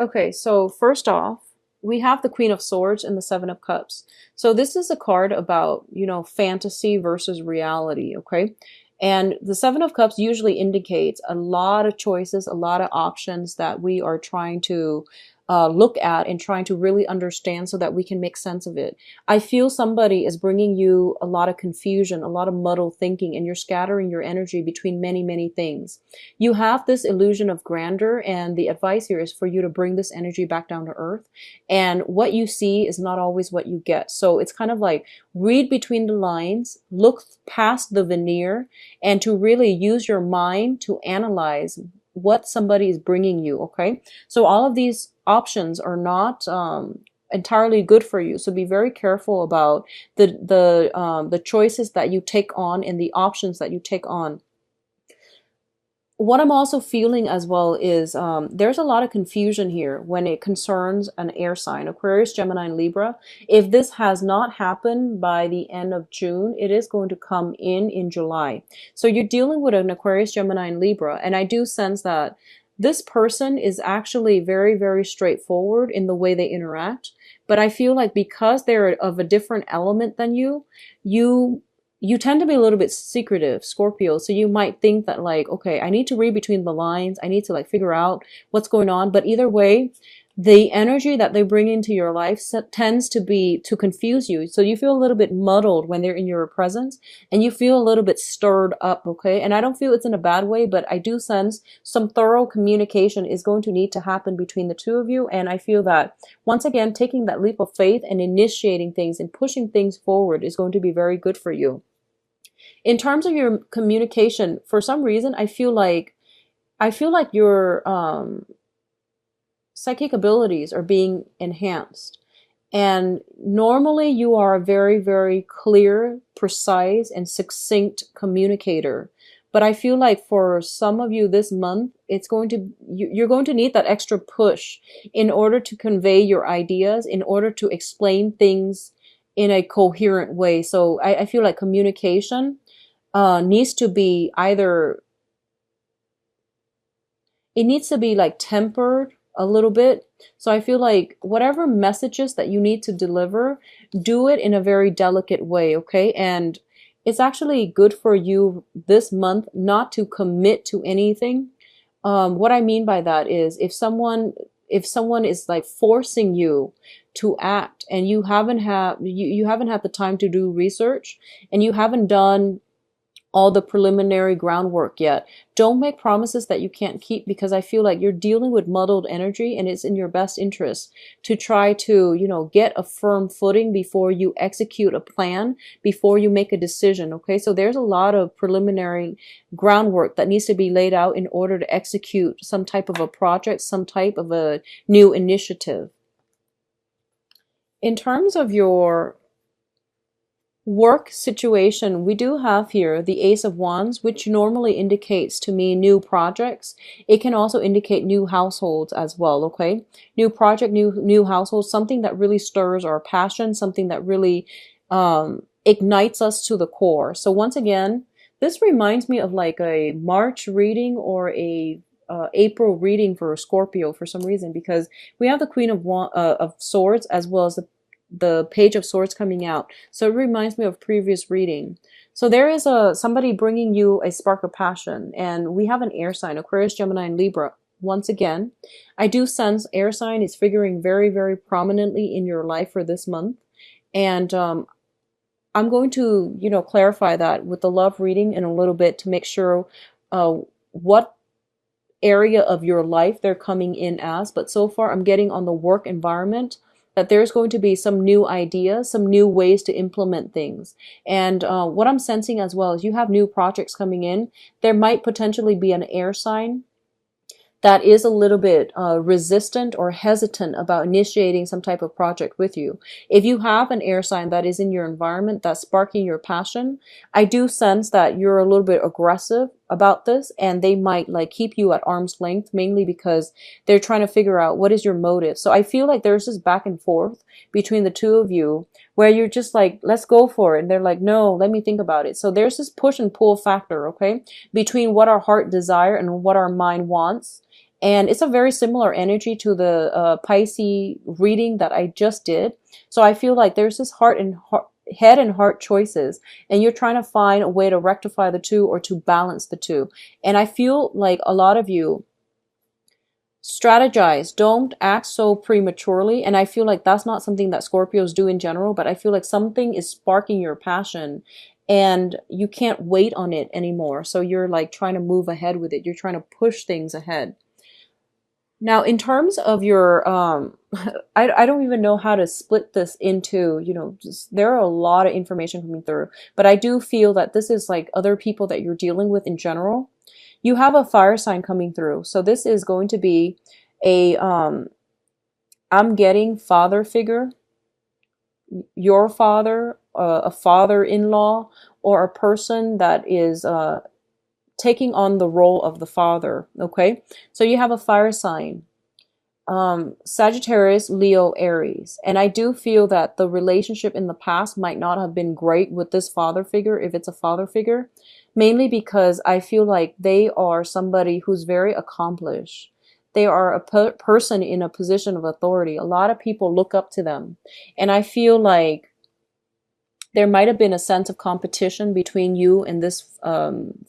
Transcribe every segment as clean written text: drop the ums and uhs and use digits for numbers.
Okay, so first off, we have the Queen of Swords and the Seven of Cups. So this is a card about, fantasy versus reality, okay? And the Seven of Cups usually indicates a lot of choices, a lot of options that we are trying to look at and trying to really understand so that we can make sense of it. I feel somebody is bringing you a lot of confusion, a lot of muddled thinking, and you're scattering your energy between many, many things. You have this illusion of grandeur, and the advice here is for you to bring this energy back down to earth. And what you see is not always what you get. So it's kind of like read between the lines, look past the veneer, and to really use your mind to analyze what somebody is bringing you. Okay. So all of these options are not, entirely good for you. So be very careful about the choices that you take on and the options that you take on. What I'm also feeling as well is there's a lot of confusion here when it concerns an air sign, Aquarius, Gemini, and Libra. If this has not happened by the end of June, it is going to come in July. So you're dealing with an Aquarius, Gemini, and Libra, and I do sense that this person is actually very, very straightforward in the way they interact. But I feel like because they're of a different element than you you tend to be a little bit secretive, Scorpio. So you might think that like, okay, I need to read between the lines. I need to like figure out what's going on. But either way, the energy that they bring into your life tends to be to confuse you. So you feel a little bit muddled when they're in your presence and you feel a little bit stirred up. Okay. And I don't feel it's in a bad way, but I do sense some thorough communication is going to need to happen between the two of you. And I feel that once again, taking that leap of faith and initiating things and pushing things forward is going to be very good for you. In terms of your communication, for some reason, I feel like your psychic abilities are being enhanced. And normally you are a very, very clear, precise, and succinct communicator. But I feel like for some of you this month, you're going to need that extra push in order to convey your ideas, in order to explain things in a coherent way. So I feel like communication needs to be either, it needs to be like tempered a little bit. So I feel like whatever messages that you need to deliver, do it in a very delicate way, okay? And it's actually good for you this month not to commit to anything. What I mean by that is if someone is like forcing you to act and you haven't had the time to do research and you haven't done all the preliminary groundwork yet. Don't make promises that you can't keep, because I feel like you're dealing with muddled energy and it's in your best interest to try to, get a firm footing before you execute a plan, before you make a decision. Okay. So there's a lot of preliminary groundwork that needs to be laid out in order to execute some type of a project, some type of a new initiative. In terms of your work situation, we do have here the Ace of Wands, which normally indicates to me new projects. It can also indicate new households as well, okay? New project, new household, something that really stirs our passion, something that really ignites us to the core. So once again, this reminds me of like a March reading or a April reading for Scorpio for some reason, because we have the Queen of Swords as well as the Page of Swords coming out. So it reminds me of previous reading. So there is somebody bringing you a spark of passion, and we have an air sign, Aquarius, Gemini, and Libra. Once again, I do sense air sign is figuring very, very prominently in your life for this month. And I'm going to, clarify that with the love reading in a little bit to make sure what area of your life they're coming in as. But so far, I'm getting on the work environment that there's going to be some new ideas, some new ways to implement things. And what I'm sensing as well is you have new projects coming in. There might potentially be an air sign that is a little bit resistant or hesitant about initiating some type of project with you. If you have an air sign that is in your environment that's sparking your passion, I do sense that you're a little bit aggressive about this, and they might like keep you at arm's length, mainly because they're trying to figure out what is your motive. So I feel like there's this back and forth between the two of you where you're just like, let's go for it. And they're like, no, let me think about it. So there's this push and pull factor, okay, between what our heart desire and what our mind wants. And it's a very similar energy to the Pisces reading that I just did. So I feel like there's this head and heart choices, and you're trying to find a way to rectify the two or to balance the two. And I feel like a lot of you strategize, don't act so prematurely. And I feel like that's not something that Scorpios do in general, but I feel like something is sparking your passion and you can't wait on it anymore. So you're like trying to move ahead with it. You're trying to push things ahead. Now, in terms of your, I don't even know how to split this into, just, there are a lot of information coming through, but I do feel that this is like other people that you're dealing with in general. You have a fire sign coming through. So this is going to be a, I'm getting father figure, your father, a father-in-law, or a person that is, taking on the role of the father. Okay. So you have a fire sign, Sagittarius, Leo, Aries. And I do feel that the relationship in the past might not have been great with this father figure, if it's a father figure, mainly because I feel like they are somebody who's very accomplished. They are a person in a position of authority. A lot of people look up to them. And I feel like there might have been a sense of competition between you and this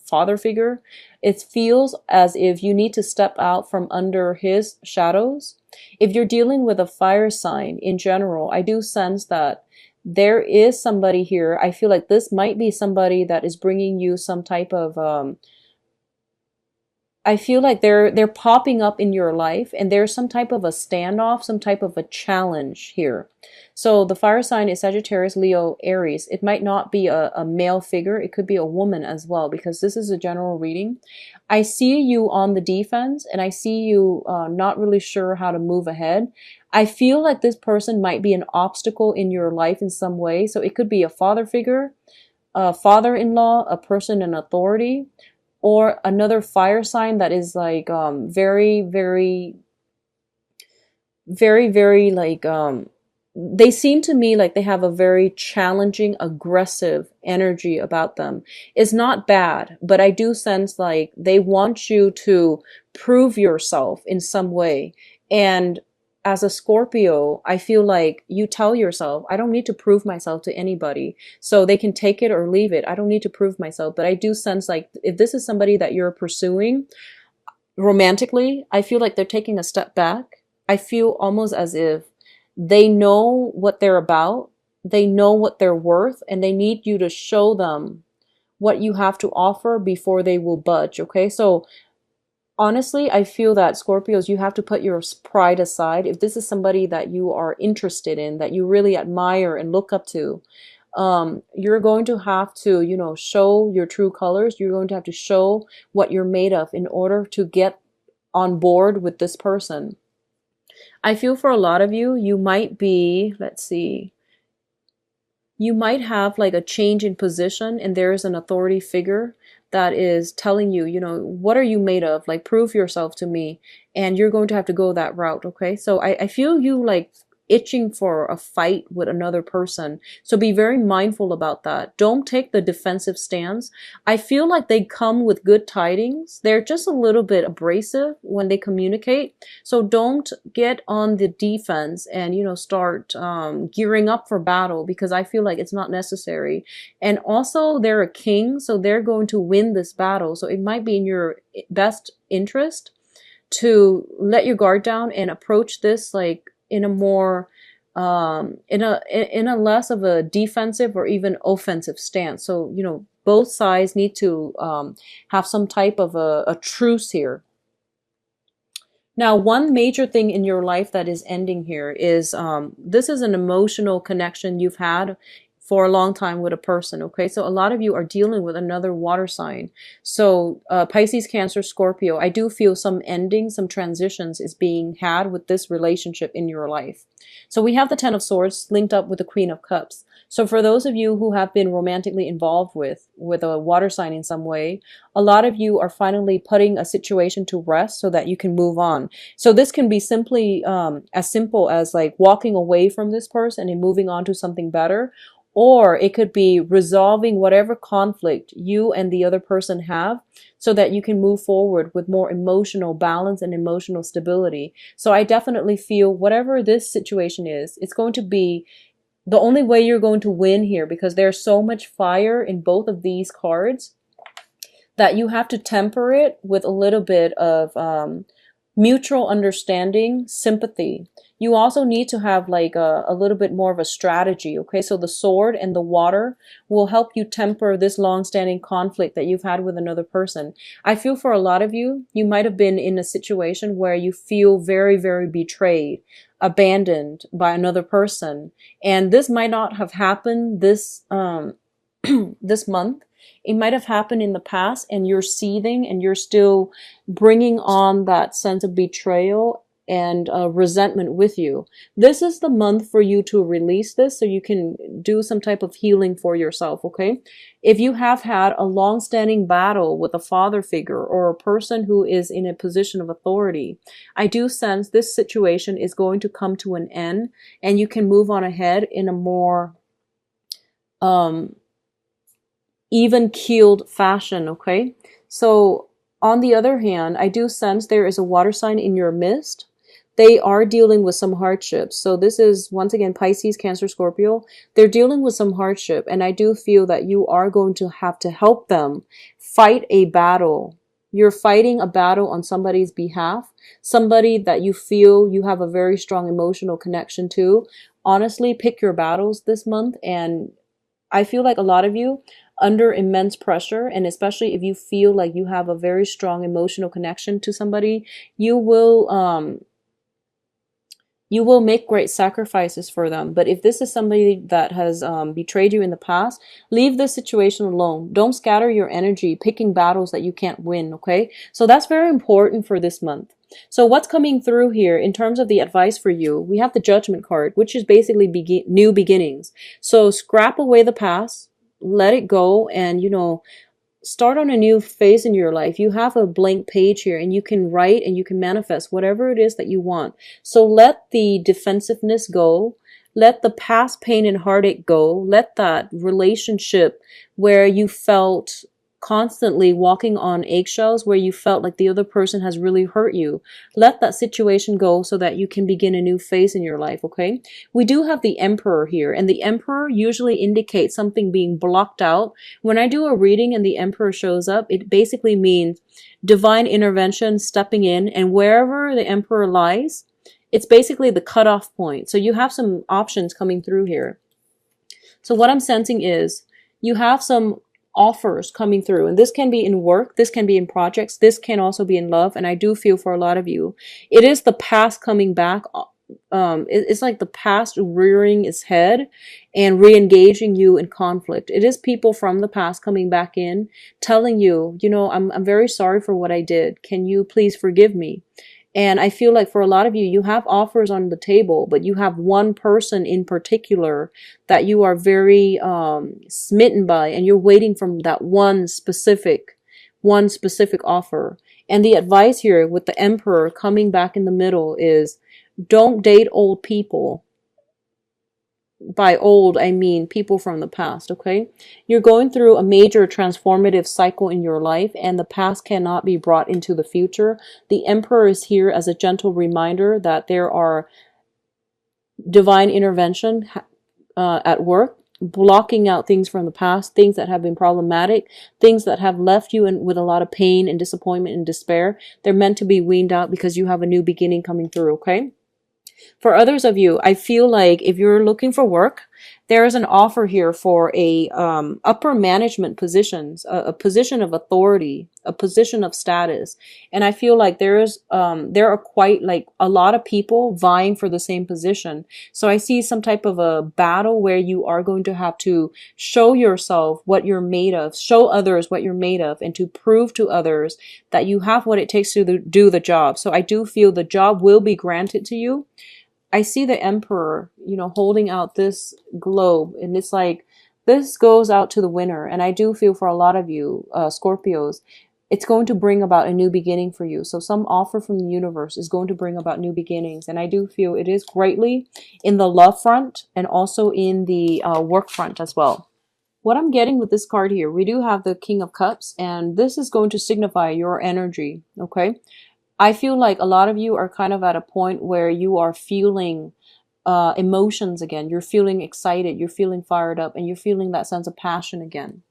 father figure. It feels as if you need to step out from under his shadows. If you're dealing with a fire sign in general, I do sense that there is somebody here. I feel like this might be somebody that is bringing you some type of I feel like they're popping up in your life, and there's some type of a standoff, some type of a challenge here. So the fire sign is Sagittarius, Leo, Aries. It might not be a male figure. It could be a woman as well, because this is a general reading. I see you on the defense, and I see you not really sure how to move ahead. I feel like this person might be an obstacle in your life in some way. So it could be a father figure, a father-in-law, a person in authority, or another fire sign that is like very, very, very, very like they seem to me like they have a very challenging, aggressive energy about them. It's not bad, but I do sense like they want you to prove yourself in some way. And as a Scorpio, I feel like you tell yourself, I don't need to prove myself to anybody. So they can take it or leave it. I don't need to prove myself. But I do sense like if this is somebody that you're pursuing romantically, I feel like they're taking a step back. I feel almost as if they know what they're about. They know what they're worth, and they need you to show them what you have to offer before they will budge. Okay. So honestly, I feel that Scorpios, you have to put your pride aside. If this is somebody that you are interested in, that you really admire and look up to, you're going to have to, show your true colors. You're going to have to show what you're made of in order to get on board with this person. I feel for a lot of you, you might be, let's see, you might have like a change in position, and there is an authority figure that is telling you, what are you made of? Like, prove yourself to me. And you're going to have to go that route. Okay. So I feel you like itching for a fight with another person. So be very mindful about that. Don't take the defensive stance. I feel like they come with good tidings. They're just a little bit abrasive when they communicate. So don't get on the defense and, start gearing up for battle, because I feel like it's not necessary. And also they're a king, so they're going to win this battle. So it might be in your best interest to let your guard down and approach this like in a more in a less of a defensive or even offensive stance. So both sides need to have some type of a truce here. Now, one major thing in your life that is ending here is this is an emotional connection you've had for a long time with a person. Okay, so a lot of you are dealing with another water sign. So Pisces, Cancer, Scorpio, I do feel some ending, some transitions is being had with this relationship in your life. So we have the Ten of Swords linked up with the Queen of Cups. So for those of you who have been romantically involved with a water sign in some way, a lot of you are finally putting a situation to rest so that you can move on. So this can be simply as simple as like walking away from this person and moving on to something better. or it could be resolving whatever conflict you and the other person have so that you can move forward with more emotional balance and emotional stability. So I definitely feel whatever this situation is, it's going to be the only way you're going to win here, because there's so much fire in both of these cards that you have to temper it with a little bit of mutual understanding, sympathy. You also need to have like a little bit more of a strategy, okay? So the sword and the water will help you temper this long-standing conflict that you've had with another person. I feel for a lot of you, you might have been in a situation where you feel very, very betrayed, abandoned by another person. And this might not have happened this this month. It might have happened in the past, and you're seething and you're still bringing on that sense of betrayal and resentment with you. This is the month for you to release this so you can do some type of healing for yourself, okay? If you have had a long-standing battle with a father figure or a person who is in a position of authority, I do sense this situation is going to come to an end and you can move on ahead in a more even-keeled fashion, okay? So on the other hand, I do sense there is a water sign in your midst. They are dealing with some hardships. So this is, once again, Pisces, Cancer, Scorpio. They're dealing with some hardship, and I do feel that you are going to have to help them fight a battle. You're fighting a battle on somebody's behalf, somebody that you feel you have a very strong emotional connection to. Honestly, pick your battles this month, and I feel like a lot of you under immense pressure, and especially if you feel like you have a very strong emotional connection to somebody, you will make great sacrifices for them. But if this is somebody that has betrayed you in the past, leave this situation alone. Don't scatter your energy picking battles that you can't win, okay? So that's very important for this month. So what's coming through here in terms of the advice for you? We have the Judgment card, which is basically new beginnings. So scrap away the past, let it go, and, you know, start on a new phase in your life. You have a blank page here, and you can write and you can manifest whatever it is that you want. So let the defensiveness go. Let the past pain and heartache go. Let that relationship where you felt constantly walking on eggshells, where you felt like the other person has really hurt you, let that situation go so that you can begin a new phase in your life, okay? We do have the Emperor here, and the Emperor usually indicates something being blocked out. When I do a reading and the Emperor shows up, it basically means divine intervention, stepping in, and wherever the Emperor lies, it's basically the cutoff point. So you have some options coming through here. So what I'm sensing is you have some offers coming through, and this can be in work, this can be in projects, this can also be in love. And I do feel for a lot of you, it is the past coming back. It's like the past rearing its head and re-engaging you in conflict. It is people from the past coming back in, telling you, you know, I'm very sorry for what I did. Can you please forgive me? And I feel like for a lot of you, you have offers on the table, but you have one person in particular that you are very smitten by, and you're waiting for that one specific offer. And the advice here with the Emperor coming back in the middle is don't date old people. By old, I mean people from the past, okay? You're going through a major transformative cycle in your life, and the past cannot be brought into the future. The Emperor is here as a gentle reminder that there are divine intervention at work, blocking out things from the past, things that have been problematic, things that have left you with a lot of pain and disappointment and despair. They're meant to be weaned out because you have a new beginning coming through, okay? For others of you, I feel like if you're looking for work, there is an offer here for a upper management positions, a position of authority, a position of status. And I feel like there are quite like a lot of people vying for the same position. So I see some type of a battle where you are going to have to show yourself what you're made of, show others what you're made of, and to prove to others that you have what it takes to do the job. So I do feel the job will be granted to you. I see the Emperor, you know, holding out this globe, and it's like, this goes out to the winner. And I do feel for a lot of you, Scorpios, it's going to bring about a new beginning for you. So some offer from the universe is going to bring about new beginnings. And I do feel it is greatly in the love front and also in the work front as well. What I'm getting with this card here, we do have the King of Cups, and this is going to signify your energy, okay? I feel like a lot of you are kind of at a point where you are feeling emotions again. You're feeling excited, you're feeling fired up, and you're feeling that sense of passion again.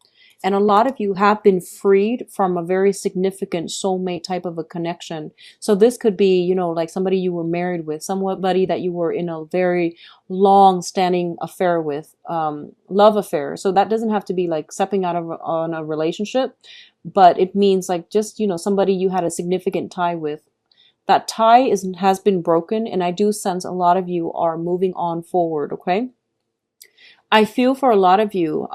And a lot of you have been freed from a very significant soulmate type of a connection. So this could be, you know, like somebody you were married with, somebody that you were in a very long standing affair with, love affair. So that doesn't have to be like stepping out of on a relationship, but it means like just, you know, somebody you had a significant tie with. That tie has been broken, and I do sense a lot of you are moving on forward, okay? I feel for a lot of you,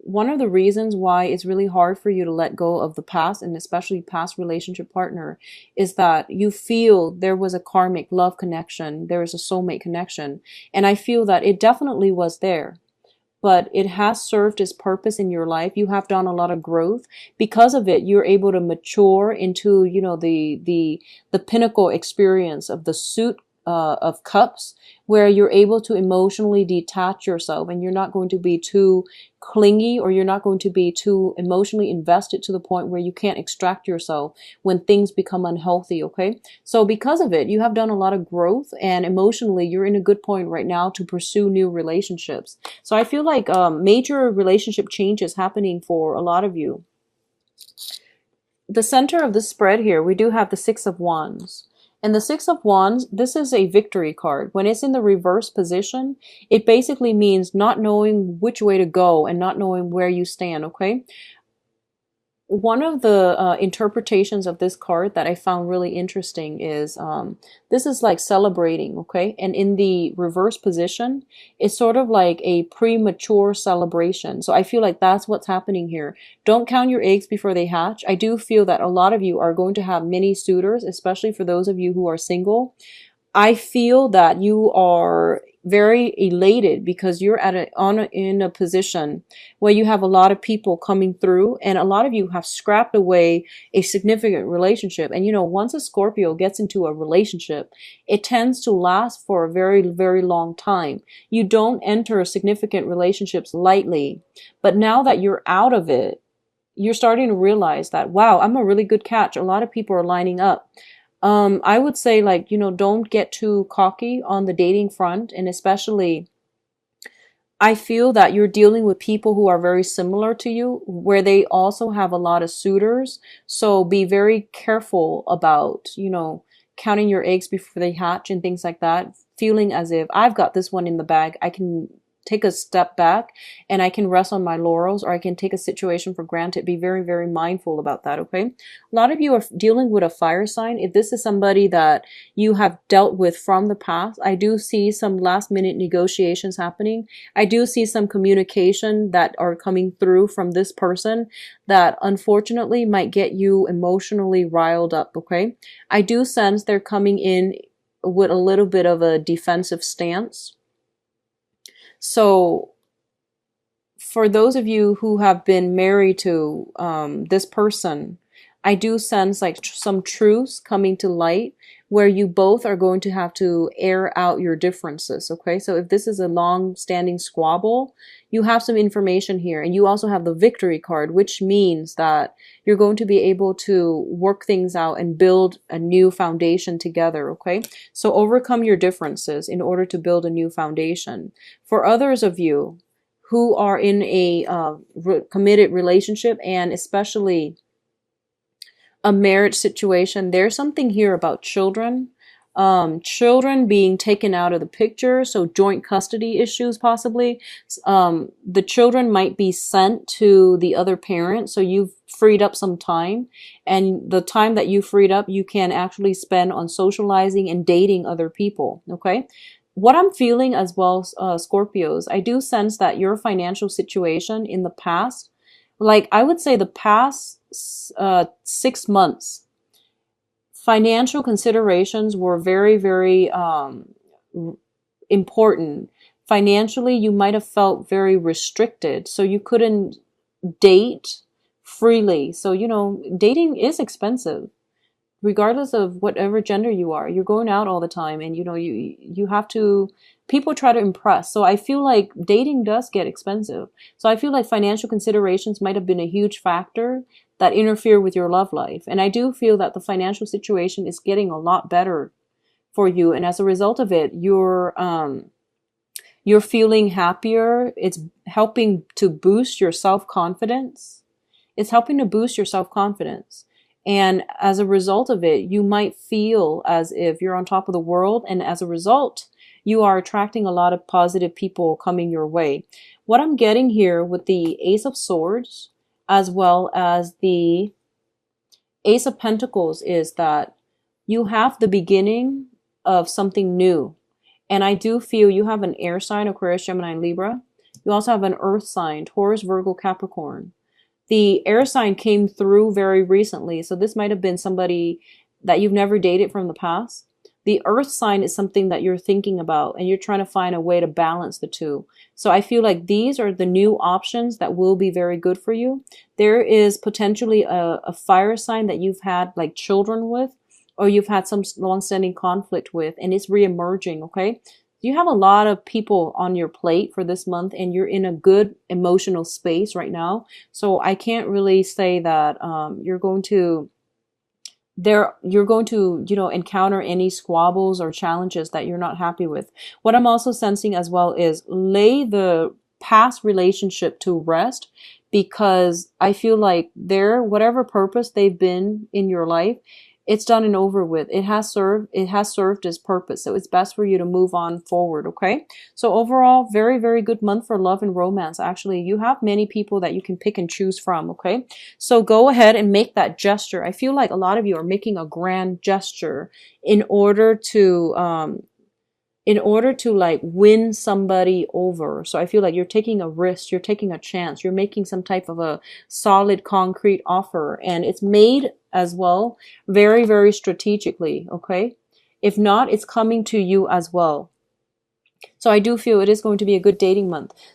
one of the reasons why it's really hard for you to let go of the past, and especially past relationship partner, is that you feel there was a karmic love connection, there is a soulmate connection, and I feel that it definitely was there. But it has served its purpose in your life. You have done a lot of growth. Because of it, you're able to mature into, you know, the pinnacle experience of the suit of cups, where you're able to emotionally detach yourself, and you're not going to be too clingy, or you're not going to be too emotionally invested to the point where you can't extract yourself when things become unhealthy, okay? So because of it, you have done a lot of growth, and emotionally you're in a good point right now to pursue new relationships. So I feel like major relationship changes happening for a lot of you. The center of the spread here, we do have the Six of Wands. And the Six of Wands, this is a victory card. When it's in the reverse position, it basically means not knowing which way to go and not knowing where you stand, okay? One of the interpretations of this card that I found really interesting is this is like celebrating, okay? And in the reverse position, it's sort of like a premature celebration. So I feel like that's what's happening here. Don't count your eggs before they hatch. I do feel that a lot of you are going to have many suitors, especially for those of you who are single. I feel that you are very elated because you're in a position where you have a lot of people coming through, and a lot of you have scrapped away a significant relationship. And you know, once a Scorpio gets into a relationship, it tends to last for a very, very long time. You don't enter significant relationships lightly, but now that you're out of it, you're starting to realize that, wow, I'm a really good catch. A lot of people are lining up. I would say, like, you know, don't get too cocky on the dating front. And especially, I feel that you're dealing with people who are very similar to you, where they also have a lot of suitors. So be very careful about, you know, counting your eggs before they hatch and things like that. Feeling as if I've got this one in the bag, I can take a step back and I can rest on my laurels, or I can take a situation for granted. Be very, very mindful about that, okay? A lot of you are dealing with a fire sign. If this is somebody that you have dealt with from the past, I do see some last minute negotiations happening. I do see some communication that are coming through from this person that unfortunately might get you emotionally riled up, okay? I do sense they're coming in with a little bit of a defensive stance. So for those of you who have been married to this person, I do sense like some truths coming to light where you both are going to have to air out your differences, okay? So if this is a long-standing squabble, you have some information here. And you also have the victory card, which means that you're going to be able to work things out and build a new foundation together, okay? So overcome your differences in order to build a new foundation. For others of you who are in a committed relationship, and especially a marriage situation, there's something here about children. Children being taken out of the picture, so joint custody issues possibly. The children might be sent to the other parent, so you've freed up some time, and the time that you freed up, you can actually spend on socializing and dating other people, okay? What I'm feeling as well, Scorpios, I do sense that your financial situation in the past, like I would say the past 6 months, financial considerations were very, very important. Financially, you might have felt very restricted, so you couldn't date freely. So, dating is expensive regardless of whatever gender you are. You're going out all the time, and you have to, people try to impress. So I feel like dating does get expensive. So I feel like financial considerations might have been a huge factor that interfere with your love life. And I do feel that the financial situation is getting a lot better for you, and as a result of it, you're feeling happier. It's helping to boost your self-confidence. It's helping to boost your self-confidence. And as a result of it, you might feel as if you're on top of the world. And as a result, you are attracting a lot of positive people coming your way. What I'm getting here with the Ace of Swords, as well as the Ace of Pentacles, is that you have the beginning of something new. And I do feel you have an air sign, Aquarius, Gemini, and Libra. You also have an earth sign, Taurus, Virgo, Capricorn. The air sign came through very recently, so this might have been somebody that you've never dated from the past. The earth sign is something that you're thinking about, and you're trying to find a way to balance the two. So I feel like these are the new options that will be very good for you. There is potentially a fire sign that you've had like children with, or you've had some long-standing conflict with, and it's re-emerging, okay? You have a lot of people on your plate for this month, and you're in a good emotional space right now. So I can't really say that you're going to encounter any squabbles or challenges that you're not happy with. What I'm also sensing as well is lay the past relationship to rest, because I feel like whatever purpose they've been in your life, it's done and over with. It has served its purpose. So it's best for you to move on forward, okay? So overall, very, very good month for love and romance. Actually, you have many people that you can pick and choose from, okay? So go ahead and make that gesture. I feel like a lot of you are making a grand gesture in order to like win somebody over. So I feel like you're taking a risk, you're taking a chance, you're making some type of a solid concrete offer, and it's made as well very, very strategically, okay? If not, it's coming to you as well. So I do feel it is going to be a good dating month.